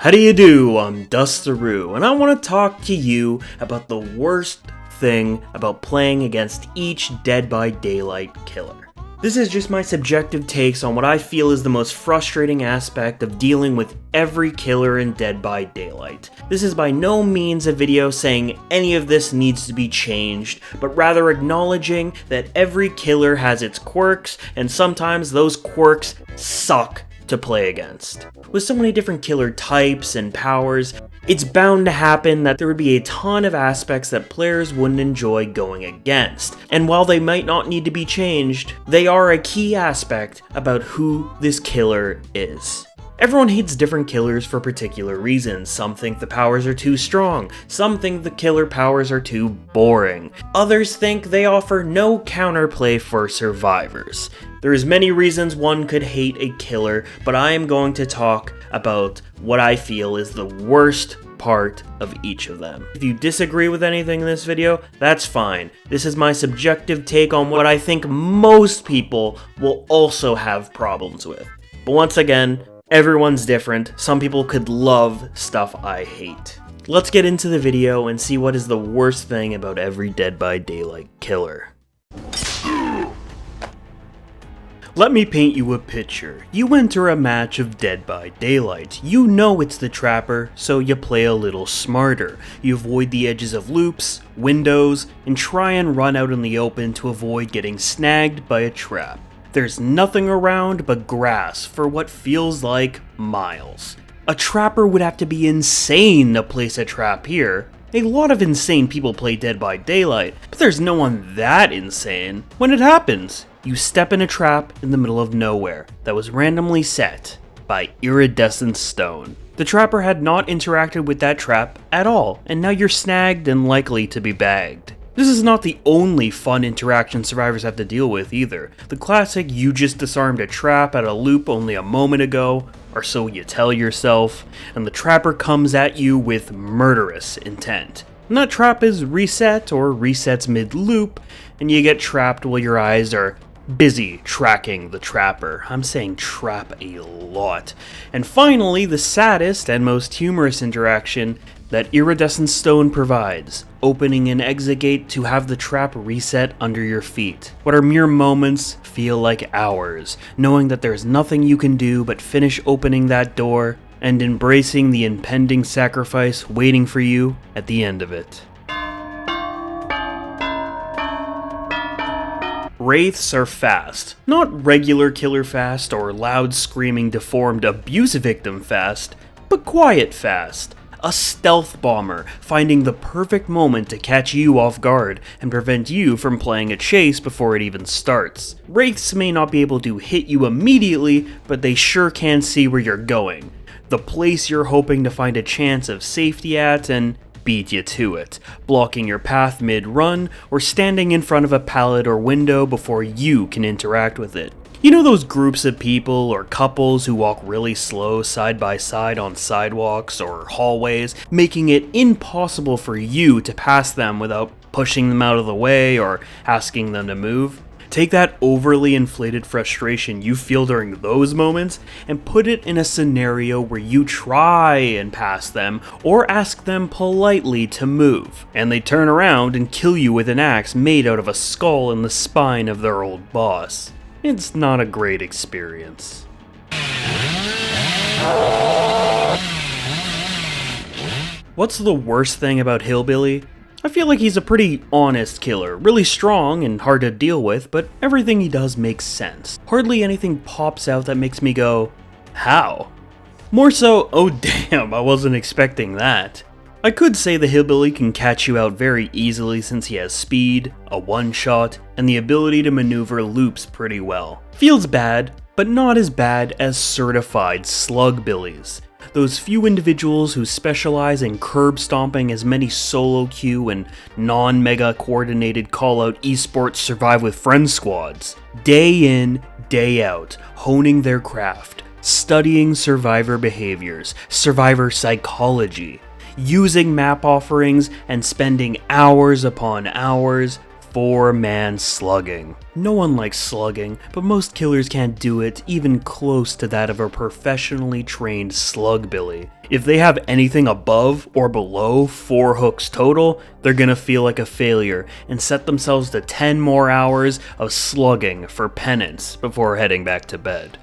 How do you do? I'm Dustaroo, and I want to talk to you about the worst thing about playing against each Dead by Daylight killer. This is just my subjective takes on what I feel is the most frustrating aspect of dealing with every killer in Dead by Daylight. This is by no means a video saying any of this needs to be changed, but rather acknowledging that every killer has its quirks, and sometimes those quirks suck to play against. With so many different killer types and powers, it's bound to happen that there would be a ton of aspects that players wouldn't enjoy going against. And while they might not need to be changed, they are a key aspect about who this killer is. Everyone hates different killers for particular reasons. Some think the powers are too strong, some think the killer powers are too boring, others think they offer no counterplay for survivors. There's many reasons one could hate a killer, but I am going to talk about what I feel is the worst part of each of them. If you disagree with anything in this video, that's fine. This is my subjective take on what I think most people will also have problems with. But once again, everyone's different. Some people could love stuff I hate. Let's get into the video and see what is the worst thing about every Dead by Daylight killer. Let me paint you a picture. You enter a match of Dead by Daylight. You know it's the Trapper, so you play a little smarter. You avoid the edges of loops, windows, and try and run out in the open to avoid getting snagged by a trap. There's nothing around but grass for what feels like miles. A Trapper would have to be insane to place a trap here. A lot of insane people play Dead by Daylight, but there's no one that insane. When it happens, you step in a trap in the middle of nowhere that was randomly set by iridescent stone. The Trapper had not interacted with that trap at all, and now you're snagged and likely to be bagged. This is not the only fun interaction survivors have to deal with either. The classic "you just disarmed a trap at a loop only a moment ago," or so you tell yourself, and the Trapper comes at you with murderous intent. And that trap is reset or resets mid-loop, and you get trapped while your eyes are busy tracking the Trapper. I'm saying trap a lot. And finally, the saddest and most humorous interaction that iridescent stone provides, opening an exit gate to have the trap reset under your feet. What are mere moments feel like hours, knowing that there's nothing you can do but finish opening that door and embracing the impending sacrifice waiting for you at the end of it. Wraiths are fast. Not regular killer fast or loud screaming deformed abuse victim fast, but quiet fast. A stealth bomber, finding the perfect moment to catch you off guard and prevent you from playing a chase before it even starts. Wraiths may not be able to hit you immediately, but they sure can see where you're going, the place you're hoping to find a chance of safety at, and beat you to it, blocking your path mid-run or standing in front of a pallet or window before you can interact with it. You know those groups of people or couples who walk really slow side by side on sidewalks or hallways, making it impossible for you to pass them without pushing them out of the way or asking them to move? Take that overly inflated frustration you feel during those moments and put it in a scenario where you try and pass them or ask them politely to move, and they turn around and kill you with an axe made out of a skull in the spine of their old boss. It's not a great experience. What's the worst thing about Hillbilly? I feel like he's a pretty honest killer, really strong and hard to deal with, but everything he does makes sense. Hardly anything pops out that makes me go, how? More so, oh damn, I wasn't expecting that. I could say the Hillbilly can catch you out very easily since he has speed, a one-shot, and the ability to maneuver loops pretty well. Feels bad, but not as bad as certified slugbillies. Those few individuals who specialize in curb stomping as many solo queue and non-mega coordinated call-out esports survive with friend squads. Day in, day out, honing their craft, studying survivor behaviors, survivor psychology, using map offerings and spending hours upon hours 4-man slugging. No one likes slugging, but most killers can't do it even close to that of a professionally trained slugbilly. If they have anything above or below 4 hooks total, they're gonna feel like a failure and set themselves to 10 more hours of slugging for penance before heading back to bed.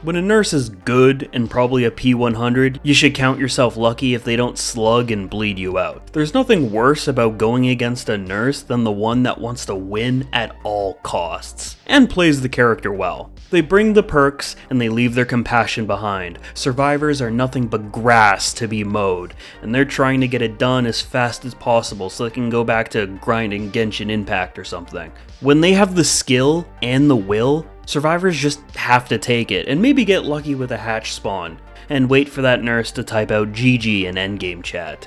When a nurse is good and probably a P100, you should count yourself lucky if they don't slug and bleed you out. There's nothing worse about going against a nurse than the one that wants to win at all costs, and plays the character well. They bring the perks and they leave their compassion behind. Survivors are nothing but grass to be mowed, and they're trying to get it done as fast as possible so they can go back to grinding Genshin Impact or something. When they have the skill and the will, survivors just have to take it and maybe get lucky with a hatch spawn, and wait for that nurse to type out GG in endgame chat.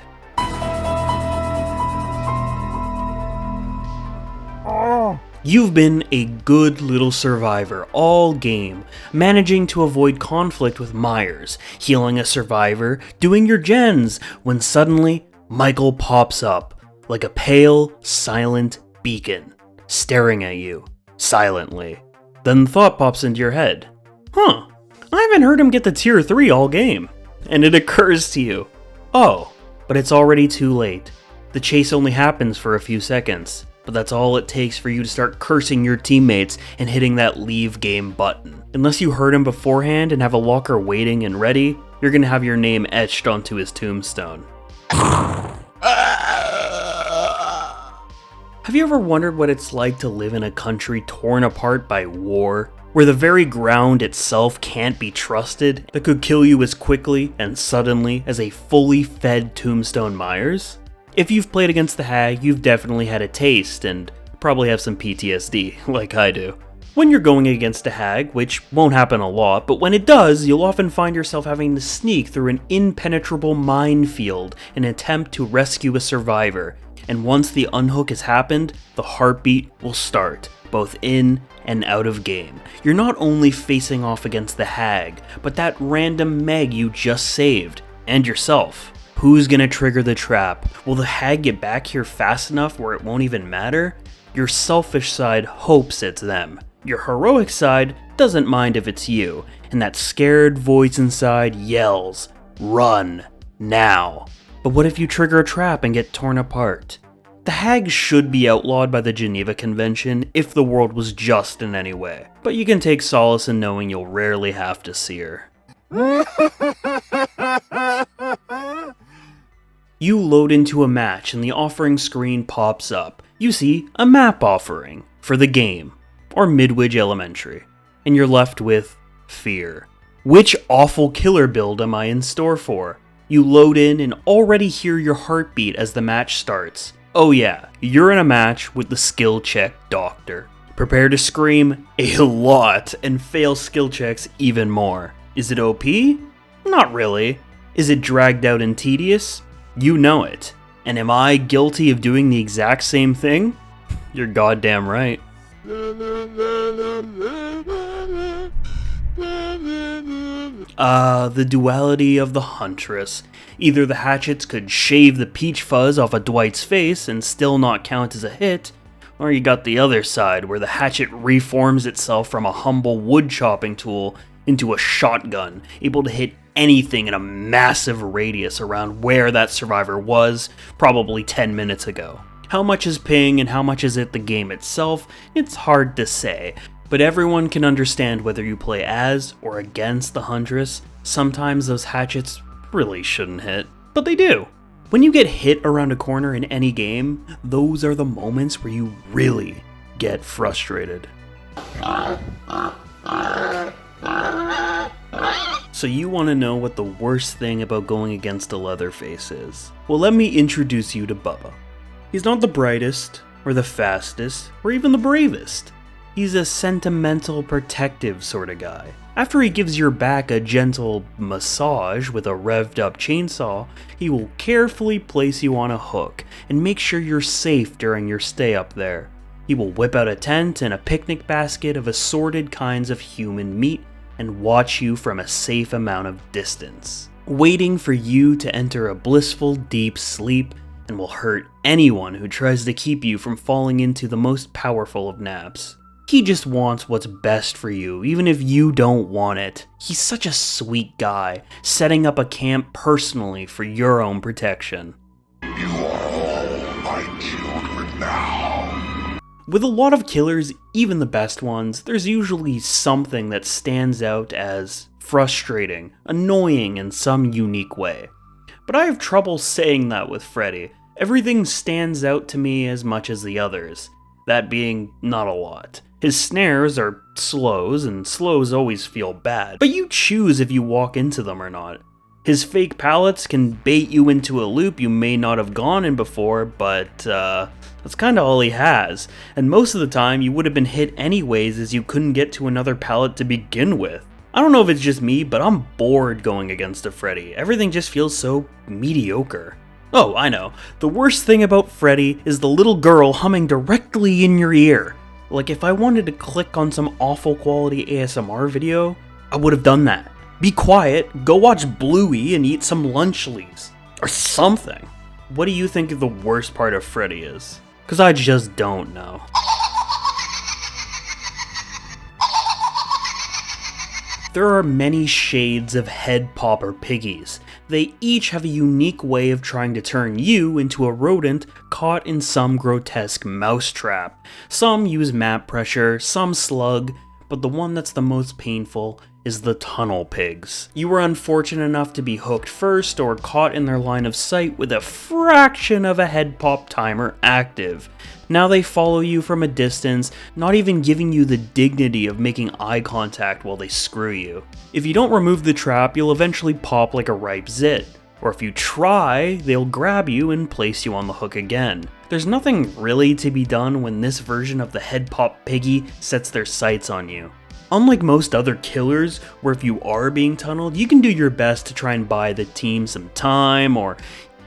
You've been a good little survivor all game, managing to avoid conflict with Myers, healing a survivor, doing your gens, when suddenly Michael pops up like a pale, silent beacon, staring at you, silently. Then the thought pops into your head, I haven't heard him get to tier 3 all game. And it occurs to you, oh, but it's already too late. The chase only happens for a few seconds, but that's all it takes for you to start cursing your teammates and hitting that leave game button. Unless you heard him beforehand and have a locker waiting and ready, you're gonna have your name etched onto his tombstone. Have you ever wondered what it's like to live in a country torn apart by war, where the very ground itself can't be trusted, that could kill you as quickly and suddenly as a fully fed Tombstone Myers? If you've played against the Hag, you've definitely had a taste and probably have some PTSD, like I do. When you're going against a Hag, which won't happen a lot, but when it does, you'll often find yourself having to sneak through an impenetrable minefield in an attempt to rescue a survivor. And once the unhook has happened, the heartbeat will start, both in and out of game. You're not only facing off against the Hag, but that random Meg you just saved, and yourself. Who's gonna trigger the trap? Will the Hag get back here fast enough where it won't even matter? Your selfish side hopes it's them. Your heroic side doesn't mind if it's you, and that scared voice inside yells, "Run, now." But what if you trigger a trap and get torn apart? The Hag should be outlawed by the Geneva Convention if the world was just in any way, but you can take solace in knowing you'll rarely have to see her. You load into a match and the offering screen pops up. You see a map offering for the game, or Midwich Elementary, and you're left with fear. Which awful killer build am I in store for? You load in and already hear your heartbeat as the match starts. Oh yeah, you're in a match with the skill check doctor. Prepare to scream a lot and fail skill checks even more. Is it OP? Not really. Is it dragged out and tedious? You know it. And am I guilty of doing the exact same thing? You're goddamn right. The duality of the huntress. Either the hatchets could shave the peach fuzz off of Dwight's face and still not count as a hit, or you got the other side where the hatchet reforms itself from a humble wood chopping tool into a shotgun, able to hit anything in a massive radius around where that survivor was probably 10 minutes ago. How much is ping and how much is it the game itself? It's hard to say. But everyone can understand whether you play as or against the huntress. Sometimes those hatchets really shouldn't hit, but they do. When you get hit around a corner in any game, those are the moments where you really get frustrated. So you want to know what the worst thing about going against a Leatherface is? Well, let me introduce you to Bubba. He's not the brightest, or the fastest, or even the bravest. He's a sentimental, protective sort of guy. After he gives your back a gentle massage with a revved up chainsaw, he will carefully place you on a hook and make sure you're safe during your stay up there. He will whip out a tent and a picnic basket of assorted kinds of human meat and watch you from a safe amount of distance. waiting for you to enter a blissful deep sleep, and will hurt anyone who tries to keep you from falling into the most powerful of naps. He just wants what's best for you, even if you don't want it. He's such a sweet guy, setting up a camp personally for your own protection. You are all my children now. With a lot of killers, even the best ones, there's usually something that stands out as frustrating, annoying in some unique way. But I have trouble saying that with Freddy. Everything stands out to me as much as the others, that being not a lot. His snares are slows, and slows always feel bad, but you choose if you walk into them or not. His fake pallets can bait you into a loop you may not have gone in before, but that's kinda all he has, and most of the time you would have been hit anyways as you couldn't get to another pallet to begin with. I don't know if it's just me, but I'm bored going against a Freddy. Everything just feels so mediocre. Oh, I know. The worst thing about Freddy is the little girl humming directly in your ear. Like, if I wanted to click on some awful quality ASMR video, I would have done that. Be quiet, go watch Bluey and eat some lunch leaves. Or something. What do you think the worst part of Freddy is? Because I just don't know. There are many shades of head popper piggies. They each have a unique way of trying to turn you into a rodent caught in some grotesque mousetrap. Some use map pressure, some slug, but the one that's the most painful is the tunnel pigs. You were unfortunate enough to be hooked first or caught in their line of sight with a fraction of a head pop timer active. Now they follow you from a distance, not even giving you the dignity of making eye contact while they screw you. If you don't remove the trap, you'll eventually pop like a ripe zit. Or if you try, they'll grab you and place you on the hook again. There's nothing really to be done when this version of the head pop piggy sets their sights on you. Unlike most other killers, where if you are being tunneled, you can do your best to try and buy the team some time, or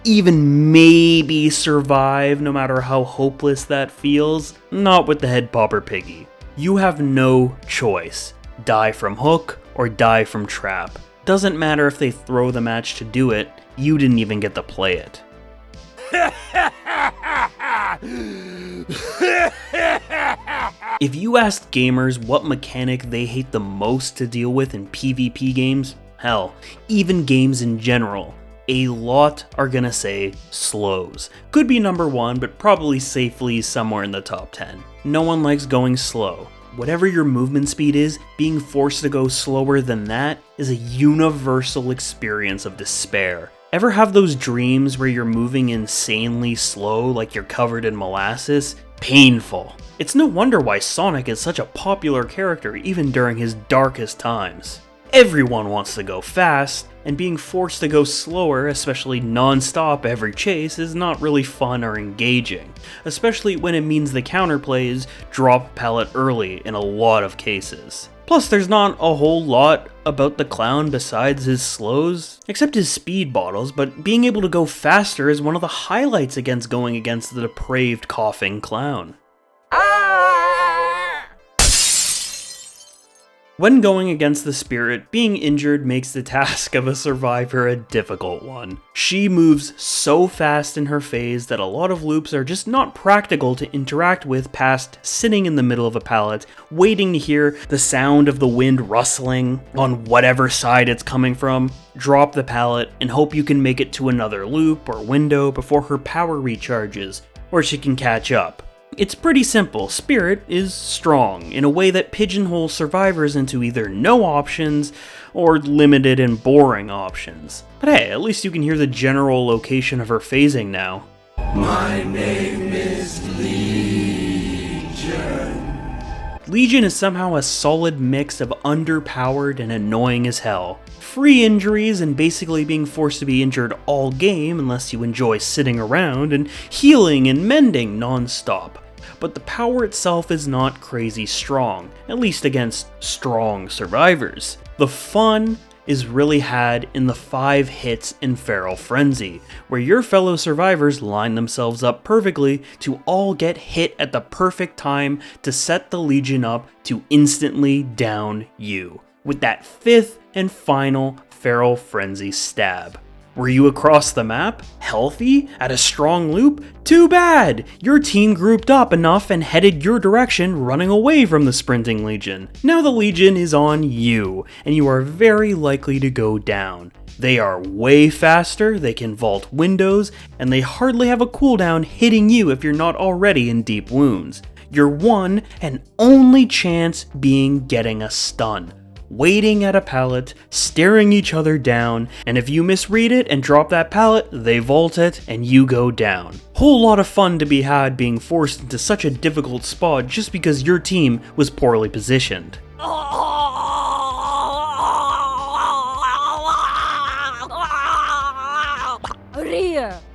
even maybe survive no matter how hopeless that feels. Not with the head popper piggy. You have no choice. Die from hook or die from trap. Doesn't matter if they throw the match to do it, you didn't even get to play it. If you asked gamers what mechanic they hate the most to deal with in PvP games, hell, even games in general, a lot are gonna say slows. Could be number one, but probably safely somewhere in the top 10. No one likes going slow. Whatever your movement speed is, being forced to go slower than that is a universal experience of despair. Ever have those dreams where you're moving insanely slow like you're covered in molasses? Painful. It's no wonder why Sonic is such a popular character even during his darkest times. Everyone wants to go fast, and being forced to go slower, especially non-stop every chase, is not really fun or engaging, especially when it means the counterplay is drop pallet early in a lot of cases. Plus, there's not a whole lot about the clown besides his slows, except his speed bottles, but being able to go faster is one of the highlights against going against the depraved coughing clown. When going against the spirit, being injured makes the task of a survivor a difficult one. She moves so fast in her phase that a lot of loops are just not practical to interact with past sitting in the middle of a pallet, waiting to hear the sound of the wind rustling on whatever side it's coming from, drop the pallet, and hope you can make it to another loop or window before her power recharges, or she can catch up. It's pretty simple. Spirit is strong in a way that pigeonholes survivors into either no options or limited and boring options. But hey, at least you can hear the general location of her phasing now. My name is Legion. Legion is somehow a solid mix of underpowered and annoying as hell. Free injuries and basically being forced to be injured all game unless you enjoy sitting around, and healing and mending non-stop. But the power itself is not crazy strong, at least against strong survivors. The fun is really had in the 5 hits in Feral Frenzy, where your fellow survivors line themselves up perfectly to all get hit at the perfect time to set the Legion up to instantly down you, with that 5th and final feral frenzy stab. Were you across the map? Healthy? At a strong loop? Too bad! Your team grouped up enough and headed your direction, running away from the sprinting legion. Now the legion is on you, and you are very likely to go down. They are way faster, they can vault windows, and they hardly have a cooldown hitting you if you're not already in deep wounds. Your one and only chance being getting a stun. Waiting at a pallet, staring each other down, and if you misread it and drop that pallet, they vault it and you go down. Whole lot of fun to be had being forced into such a difficult spot just because your team was poorly positioned.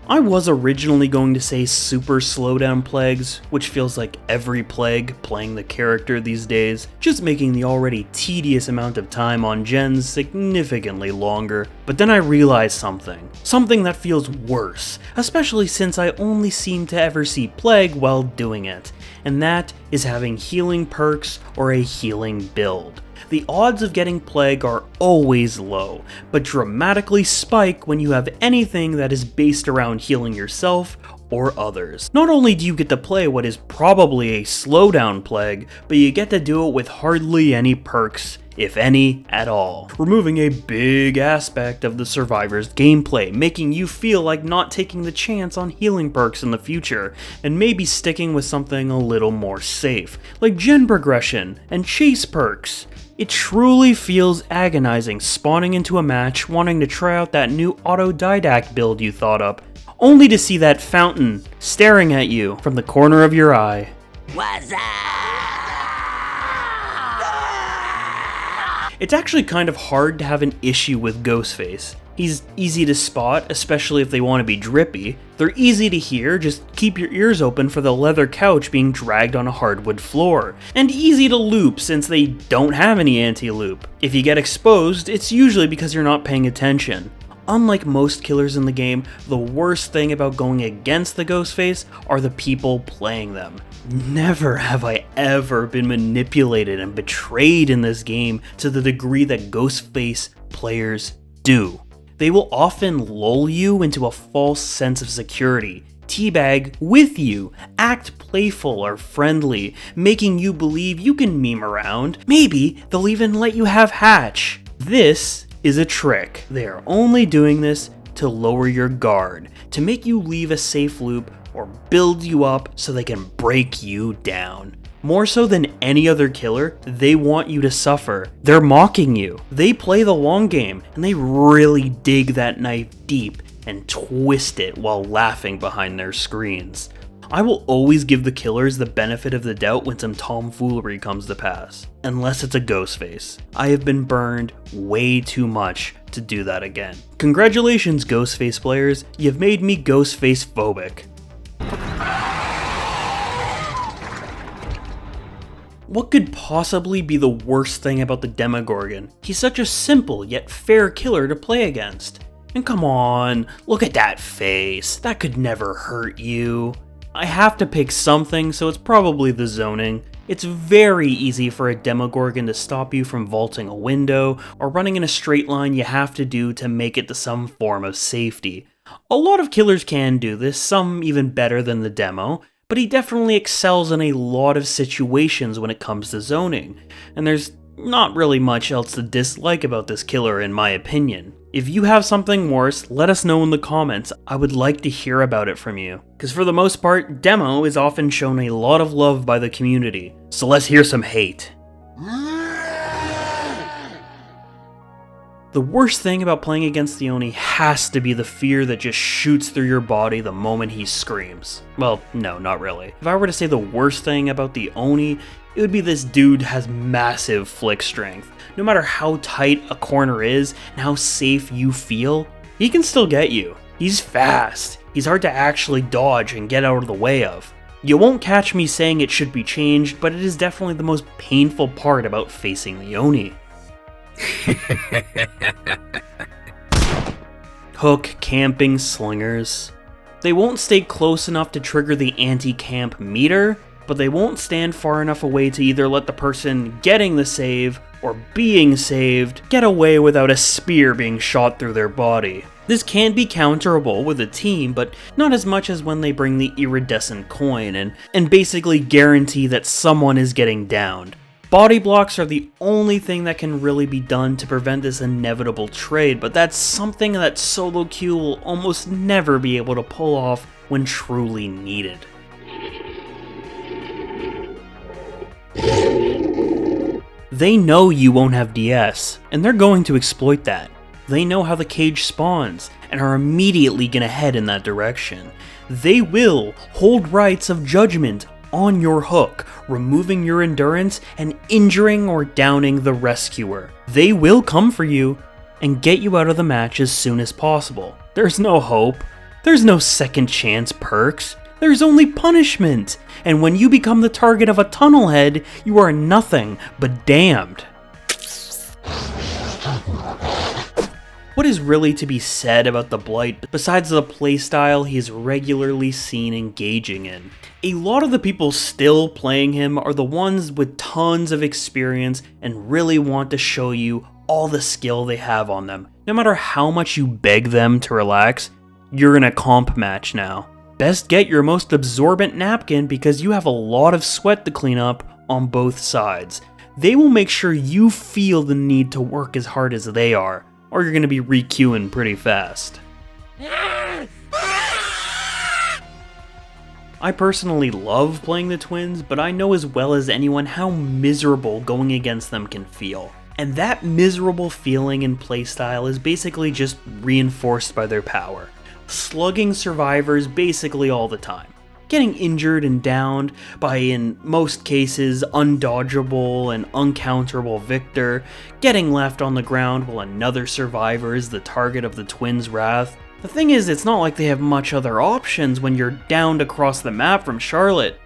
I was originally going to say super slowdown plagues, which feels like every plague playing the character these days, just making the already tedious amount of time on gens significantly longer, but then I realized something that feels worse, especially since I only seem to ever see plague while doing it, and that is having healing perks or a healing build. The odds of getting plague are always low, but dramatically spike when you have anything that is based around healing yourself or others. Not only do you get to play what is probably a slowdown plague, but you get to do it with hardly any perks, if any at all, removing a big aspect of the survivor's gameplay, making you feel like not taking the chance on healing perks in the future, and maybe sticking with something a little more safe, like gen progression and chase perks. It truly feels agonizing spawning into a match wanting to try out that new autodidact build you thought up, only to see that fountain staring at you from the corner of your eye. What's up? It's actually kind of hard to have an issue with Ghostface. He's easy to spot, especially if they want to be drippy. They're easy to hear, just keep your ears open for the leather couch being dragged on a hardwood floor. And easy to loop since they don't have any anti-loop. If you get exposed, it's usually because you're not paying attention. Unlike most killers in the game, the worst thing about going against the Ghostface are the people playing them. Never have I ever been manipulated and betrayed in this game to the degree that Ghostface players do. They will often lull you into a false sense of security, teabag with you, act playful or friendly, making you believe you can meme around. Maybe they'll even let you have hatch. This is a trick. They are only doing this to lower your guard, to make you leave a safe loop or build you up so they can break you down. More so than any other killer, they want you to suffer. They're mocking you. They play the long game, and they really dig that knife deep and twist it while laughing behind their screens. I will always give the killers the benefit of the doubt when some tomfoolery comes to pass, unless it's a Ghostface. I have been burned way too much to do that again. Congratulations, Ghostface players, you've made me Ghostface phobic. What could possibly be the worst thing about the Demogorgon? He's such a simple yet fair killer to play against. And come on, look at that face, that could never hurt you. I have to pick something, so it's probably the zoning. It's very easy for a Demogorgon to stop you from vaulting a window, or running in a straight line you have to do to make it to some form of safety. A lot of killers can do this, some even better than the demo, but he definitely excels in a lot of situations when it comes to zoning, and there's not really much else to dislike about this killer in my opinion. If you have something worse, let us know in the comments. I would like to hear about it from you, because for the most part, Demo is often shown a lot of love by the community, so let's hear some hate. The worst thing about playing against the Oni has to be the fear that just shoots through your body the moment he screams. Well, no, not really. If I were to say the worst thing about the Oni, it would be this dude has massive flick strength. No matter how tight a corner is and how safe you feel, he can still get you. He's fast. He's hard to actually dodge and get out of the way of. You won't catch me saying it should be changed, but it is definitely the most painful part about facing the Oni. Hook camping slingers. They won't stay close enough to trigger the anti-camp meter, but they won't stand far enough away to either let the person getting the save or being saved get away without a spear being shot through their body. This can be counterable with a team, but not as much as when they bring the iridescent coin and basically guarantee that someone is getting downed. Body blocks are the only thing that can really be done to prevent this inevitable trade, but that's something that solo queue will almost never be able to pull off when truly needed. They know you won't have DS, and they're going to exploit that. They know how the cage spawns, and are immediately gonna head in that direction. They will hold rights of judgment on your hook, removing your endurance and injuring or downing the rescuer. They will come for you and get you out of the match as soon as possible. There's no hope. There's no second chance perks. There's only punishment. And when you become the target of a tunnel head, you are nothing but damned. What is really to be said about the Blight besides the playstyle he is regularly seen engaging in? A lot of the people still playing him are the ones with tons of experience and really want to show you all the skill they have on them. No matter how much you beg them to relax, you're in a comp match now. Best get your most absorbent napkin because you have a lot of sweat to clean up on both sides. They will make sure you feel the need to work as hard as they are, or you're going to be re-queuing pretty fast. I personally love playing the twins, but I know as well as anyone how miserable going against them can feel. And that miserable feeling and playstyle is basically just reinforced by their power. Slugging survivors basically all the time. Getting injured and downed by, in most cases, undodgeable and uncounterable victor, getting left on the ground while another survivor is the target of the twins' wrath. The thing is, it's not like they have much other options when you're downed across the map from Charlotte.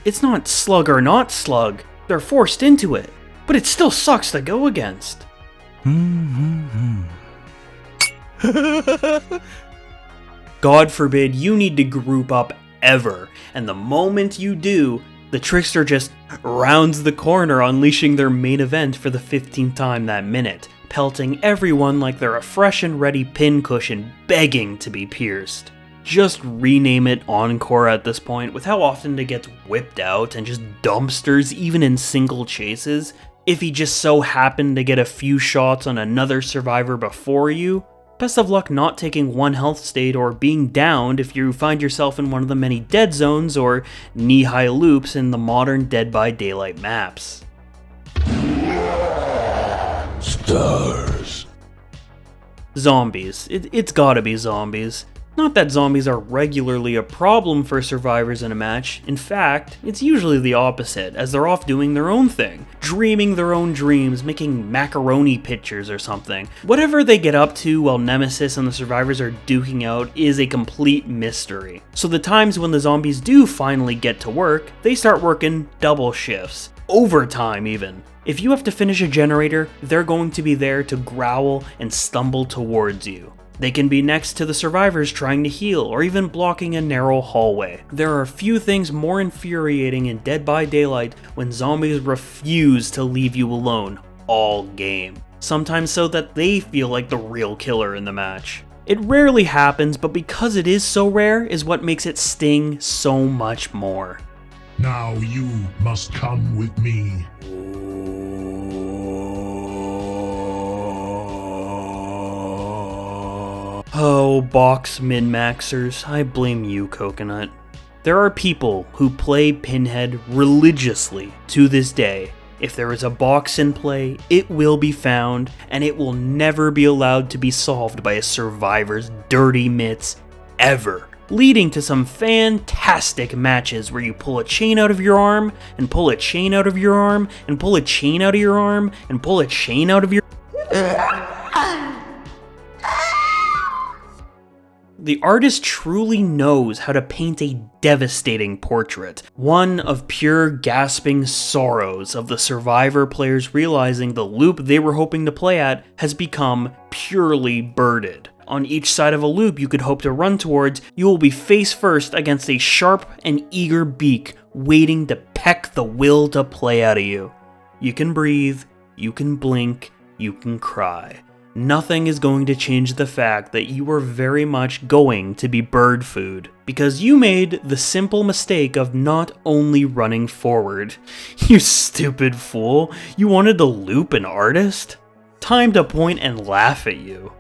It's not slug or not slug, they're forced into it, but it still sucks to go against. God forbid you need to group up ever, and the moment you do, the Trickster just rounds the corner, unleashing their main event for the 15th time that minute, pelting everyone like they're a fresh and ready pincushion begging to be pierced. Just rename it Encore at this point, with how often it gets whipped out and just dumpsters even in single chases. If he just so happened to get a few shots on another survivor before you, best of luck not taking one health state or being downed if you find yourself in one of the many dead zones or knee-high loops in the modern Dead by Daylight maps. Stars. Zombies. It's gotta be zombies. Not that zombies are regularly a problem for survivors in a match. In fact, it's usually the opposite, as they're off doing their own thing, dreaming their own dreams, making macaroni pictures or something. Whatever they get up to while Nemesis and the survivors are duking out is a complete mystery. So the times when the zombies do finally get to work, they start working double shifts, overtime even. If you have to finish a generator, they're going to be there to growl and stumble towards you. They can be next to the survivors trying to heal, or even blocking a narrow hallway. There are few things more infuriating in Dead by Daylight when zombies refuse to leave you alone all game. Sometimes so that they feel like the real killer in the match. It rarely happens, but because it is so rare is what makes it sting so much more. Now you must come with me. Oh, box min-maxers, I blame you, Coconut. There are people who play Pinhead religiously to this day. If there is a box in play, it will be found, and it will never be allowed to be solved by a survivor's dirty mitts, ever. Leading to some fantastic matches where you pull a chain out of your arm, and pull a chain out of your arm, and pull a chain out of your arm, and pull a chain out of your... The artist truly knows how to paint a devastating portrait, one of pure gasping sorrows of the survivor players realizing the loop they were hoping to play at has become purely birded. On each side of a loop you could hope to run towards, you will be face first against a sharp and eager beak waiting to peck the will to play out of you. You can breathe, you can blink, you can cry. Nothing is going to change the fact that you are very much going to be bird food, because you made the simple mistake of not only running forward. You stupid fool, you wanted to loop an artist? Time to point and laugh at you.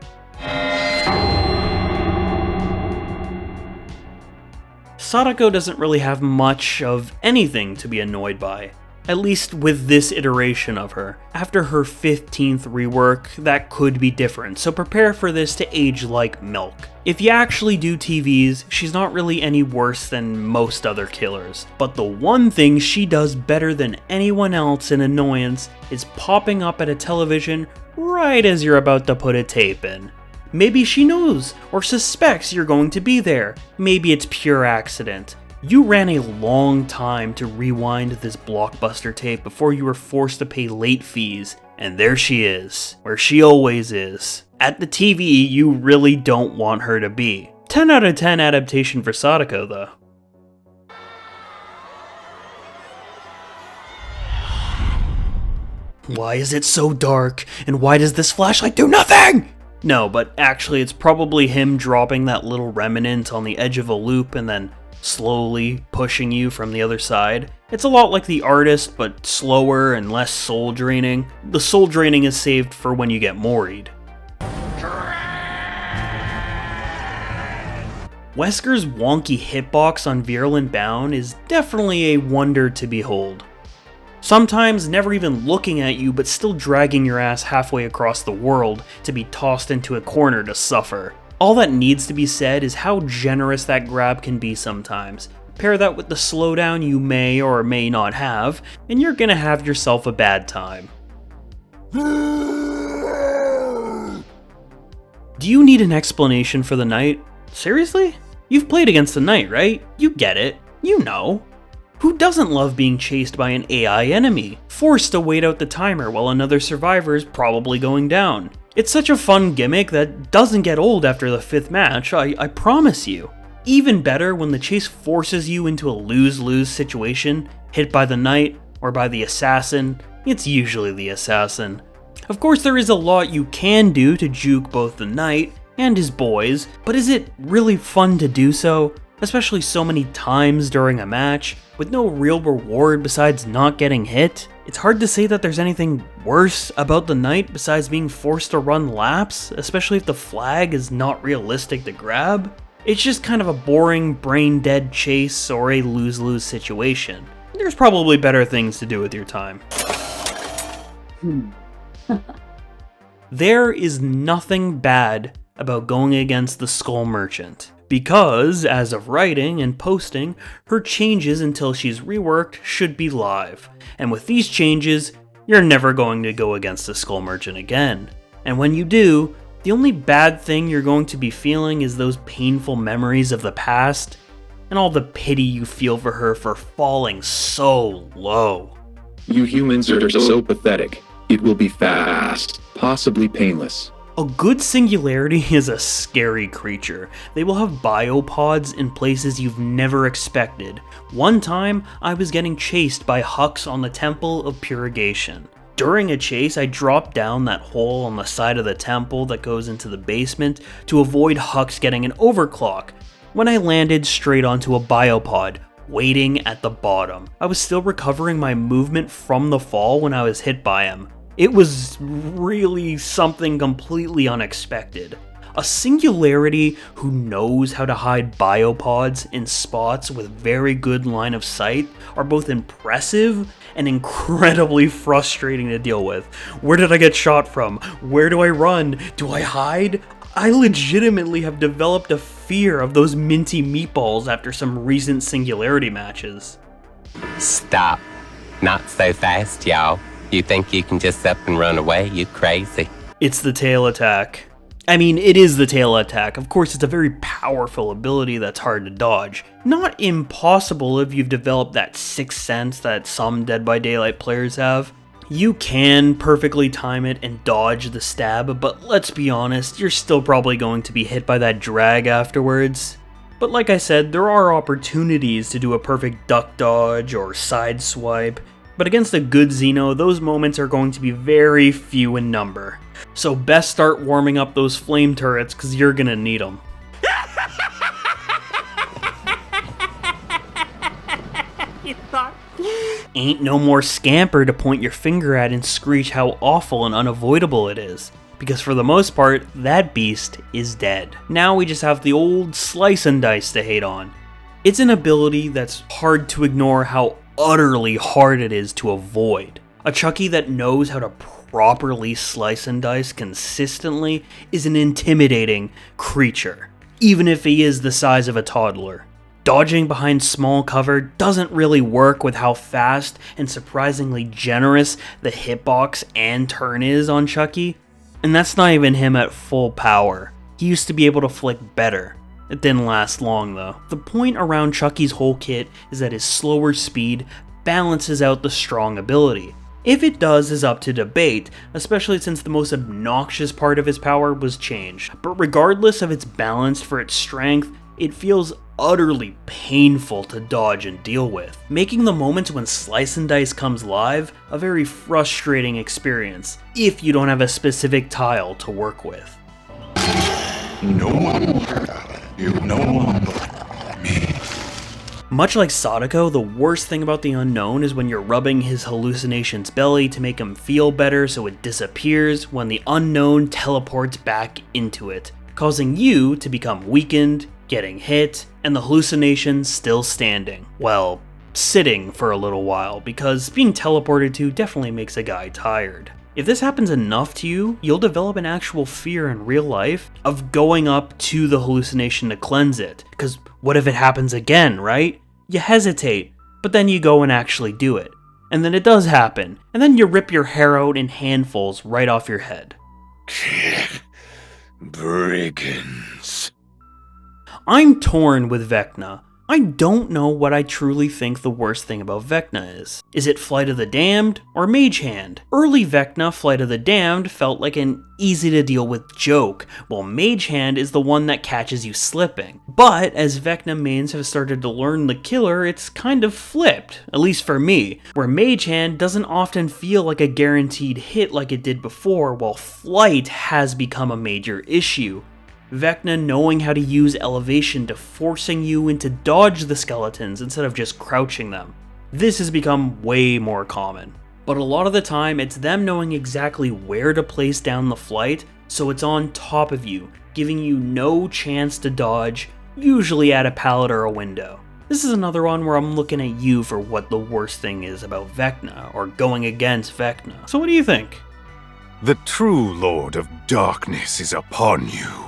Sadako doesn't really have much of anything to be annoyed by, at least with this iteration of her. After her 15th rework, that could be different, so prepare for this to age like milk. If you actually do TVs, she's not really any worse than most other killers, but the one thing she does better than anyone else in annoyance is popping up at a television right as you're about to put a tape in. Maybe she knows or suspects you're going to be there. Maybe it's pure accident. You ran a long time to rewind this blockbuster tape before you were forced to pay late fees, and there she is, where she always is. At the TV you really don't want her to be. 10 out of 10 adaptation for Sadako though. Why is it so dark, and why does this flashlight do nothing? No, but actually it's probably him dropping that little remnant on the edge of a loop and then slowly pushing you from the other side. It's a lot like The Artist, but slower and less soul draining. The soul draining is saved for when you get moried. Wesker's wonky hitbox on Virulent Bound is definitely a wonder to behold. Sometimes never even looking at you but still dragging your ass halfway across the world to be tossed into a corner to suffer. All that needs to be said is how generous that grab can be sometimes. Pair that with the slowdown you may or may not have, and you're gonna have yourself a bad time. Do you need an explanation for the Knight? Seriously? You've played against the Knight, right? You get it. You know. Who doesn't love being chased by an AI enemy, forced to wait out the timer while another survivor is probably going down? It's such a fun gimmick that doesn't get old after the 5th match, I promise you. Even better when the chase forces you into a lose-lose situation, hit by the Knight or by the assassin. It's usually the assassin. Of course there is a lot you can do to juke both the Knight and his boys, but is it really fun to do so? Especially so many times during a match, with no real reward besides not getting hit? It's hard to say that there's anything worse about the Knight besides being forced to run laps, especially if the flag is not realistic to grab. It's just kind of a boring, brain-dead chase or a lose-lose situation. There's probably better things to do with your time. There is nothing bad about going against the Skull Merchant, because, as of writing and posting, her changes until she's reworked should be live, and with these changes, you're never going to go against the Skull Merchant again. And when you do, the only bad thing you're going to be feeling is those painful memories of the past, and all the pity you feel for her for falling so low. You humans are so pathetic. It will be fast, possibly painless. A good Singularity is a scary creature. They will have biopods in places you've never expected. One time, I was getting chased by Hux on the Temple of Purgation. During a chase, I dropped down that hole on the side of the temple that goes into the basement to avoid Hux getting an overclock, when I landed straight onto a biopod, waiting at the bottom. I was still recovering my movement from the fall when I was hit by him. It was really something completely unexpected. A Singularity who knows how to hide biopods in spots with very good line of sight are both impressive and incredibly frustrating to deal with. Where did I get shot from? Where do I run? Do I hide? I legitimately have developed a fear of those minty meatballs after some recent Singularity matches. Stop. Not so fast, y'all. You think you can just up and run away? You crazy. It's the tail attack. I mean, it is the tail attack. Of course, it's a very powerful ability that's hard to dodge. Not impossible if you've developed that sixth sense that some Dead by Daylight players have. You can perfectly time it and dodge the stab, but let's be honest, you're still probably going to be hit by that drag afterwards. But like I said, there are opportunities to do a perfect duck dodge or side swipe. But against a good Xeno, those moments are going to be very few in number. So best start warming up those flame turrets, cause you're gonna need them. Ain't no more scamper to point your finger at and screech how awful and unavoidable it is. Because for the most part, that beast is dead. Now we just have the old slice and dice to hate on. It's an ability that's hard to ignore how utterly hard it is to avoid. A Chucky that knows how to properly slice and dice consistently is an intimidating creature, even if he is the size of a toddler. Dodging behind small cover doesn't really work with how fast and surprisingly generous the hitbox and turn is on Chucky, and that's not even him at full power. He used to be able to flick better. It didn't last long though. The point around Chucky's whole kit is that his slower speed balances out the strong ability. If it does is up to debate, especially since the most obnoxious part of his power was changed. But regardless of its balance for its strength, it feels utterly painful to dodge and deal with, making the moments when Slice and Dice comes live a very frustrating experience, if you don't have a specific tile to work with. No one, you no one me. Much like Sadako, the worst thing about the unknown is when you're rubbing his hallucination's belly to make him feel better so it disappears when the unknown teleports back into it, causing you to become weakened, getting hit, and the hallucination still standing. Well, sitting for a little while, because being teleported to definitely makes a guy tired. If this happens enough to you, you'll develop an actual fear in real life of going up to the hallucination to cleanse it, because what if it happens again, right? You hesitate, but then you go and actually do it. And then it does happen, and then you rip your hair out in handfuls right off your head. Brigands. I'm torn with Vecna. I don't know what I truly think the worst thing about Vecna is. Is it Flight of the Damned or Mage Hand? Early Vecna, Flight of the Damned, felt like an easy to deal with joke, while Mage Hand is the one that catches you slipping. But as Vecna mains have started to learn the killer, it's kind of flipped, at least for me, where Mage Hand doesn't often feel like a guaranteed hit like it did before, while Flight has become a major issue. Vecna knowing how to use elevation to forcing you into dodge the skeletons instead of just crouching them. This has become way more common. But a lot of the time, it's them knowing exactly where to place down the flight, so it's on top of you, giving you no chance to dodge, usually at a pallet or a window. This is another one where I'm looking at you for what the worst thing is about Vecna, or going against Vecna. So what do you think? The true Lord of Darkness is upon you.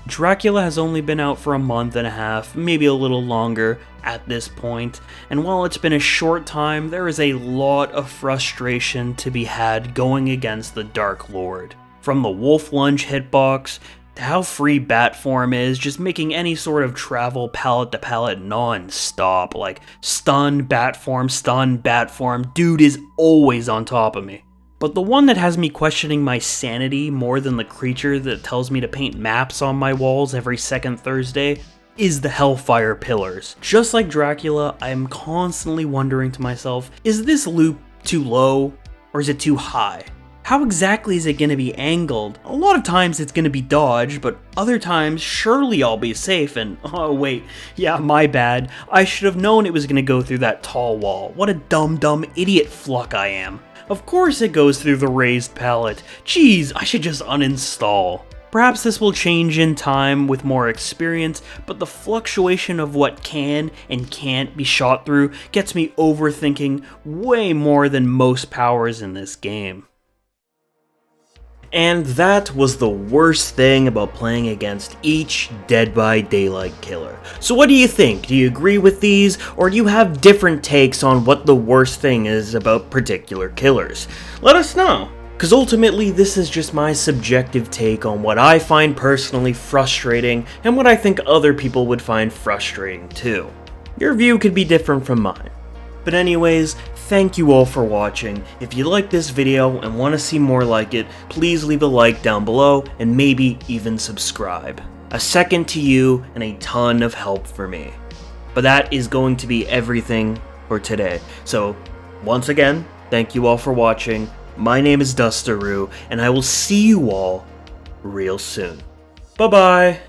Dracula has only been out for a month and a half, maybe a little longer at this point, and while it's been a short time, there is a lot of frustration to be had going against the Dark Lord. From the Wolf Lunge hitbox, to how free bat form is, just making any sort of travel pallet to pallet non-stop, like stun, bat form, dude is always on top of me. But the one that has me questioning my sanity more than the creature that tells me to paint maps on my walls every second Thursday is the Hellfire Pillars. Just like Dracula, I am constantly wondering to myself, is this loop too low or is it too high? How exactly is it going to be angled? A lot of times it's going to be dodged, but other times surely I'll be safe and, oh wait, yeah, my bad. I should have known it was going to go through that tall wall. What a dumb idiot fluck I am. Of course it goes through the raised pallet. Jeez, I should just uninstall. Perhaps this will change in time with more experience, but the fluctuation of what can and can't be shot through gets me overthinking way more than most powers in this game. And that was the worst thing about playing against each Dead by Daylight killer. So what do you think? Do you agree with these, or do you have different takes on what the worst thing is about particular killers? Let us know, because ultimately this is just my subjective take on what I find personally frustrating and what I think other people would find frustrating too. Your view could be different from mine. But anyways, thank you all for watching. If you like this video and want to see more like it, please leave a like down below and maybe even subscribe. A second to you and a ton of help for me. But that is going to be everything for today. So once again, thank you all for watching. My name is Dustaroo, and I will see you all real soon. Bye-bye!